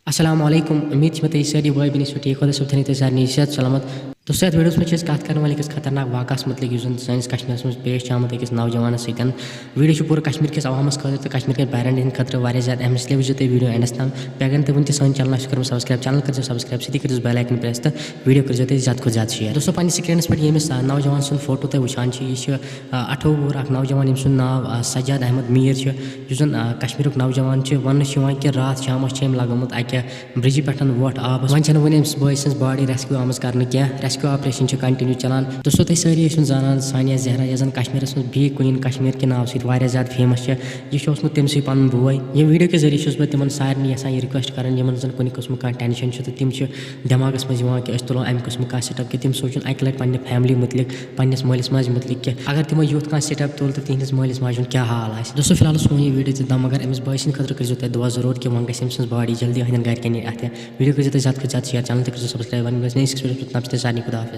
अस्सलाम वालेकुम। उम्मीद छे तुम सारी भाई बहन ठीक खुदा सब थी सारे सेहत सलामत। तो सत वीडियोस में कत कर वाल खतरनाक वाकस मतलब सैनिस कश्मीर में पेश आमुत अकिस नौजवान सतन। वीडियो पूरे कश्मीर किस अवामस खतर तो कश्मीर के पेरेंट हंद खतर वारिया ज़्यादा अहम, इसलिए वजह तुम वीडियो एंडस तम पैगन तो वन सान चैनल कर सब्सक्राइब, चैनल कर सब्सक्राइब सी कर बेल आइकन प्रेस तो वीडियो कर ज़्यादा खुद ज़्यादा शेयर। दोस्तों पन्नस स्क्रीनस पे यमिस नौजवान सुन फोटो तुम वुचान यह 18 वुहर अख नौजवान यम सुन नाव सज्जाद अहमद मीर जुन कश्मीर नौजवान वन कि रात शाम लगमुत अक ब्रिज पे वोट आब वन वन बॉय सज बॉडी रेस्क्यू आम कर रेस्क्यू ऑपरेशन कंटिन्यू चलान। दोस्तों तुम सारी जानान सानिया जहरा यह जन कश्मीर में भी क्वीन कश्मीर के नाव सत्या ज़्यादा फेमस है। यह तमस पन बोय। ये वीडियो के जरिए बह तिम सारे यहां यह रिक्वेस्ट कर जन कुछ कस्म कह टेंशन तो तिम दिमागस मं कि तुलो अमि कस्म कह सेटअप कि तिम सोचन अक लट पे फैमिली मुतलिक पन्नस मालिस माज मुतलिक कि अगर तिमो यूथ कह सेटअप तुल तो तिहस मालिस माज क्या हाल आ। दोस्तों फिलहाल सुन यह वीडियो तम मगर अमिस बॉय सद खतर कर दुआ जरूर कि वह गम बॉडी जल्दी हंदन घर कन अत वीडियो कर ज़्यादा खुद ज़्यादा शेयर, चैनल कर सब्सक्राइब। वन नई सारे खुदा हाफिज़।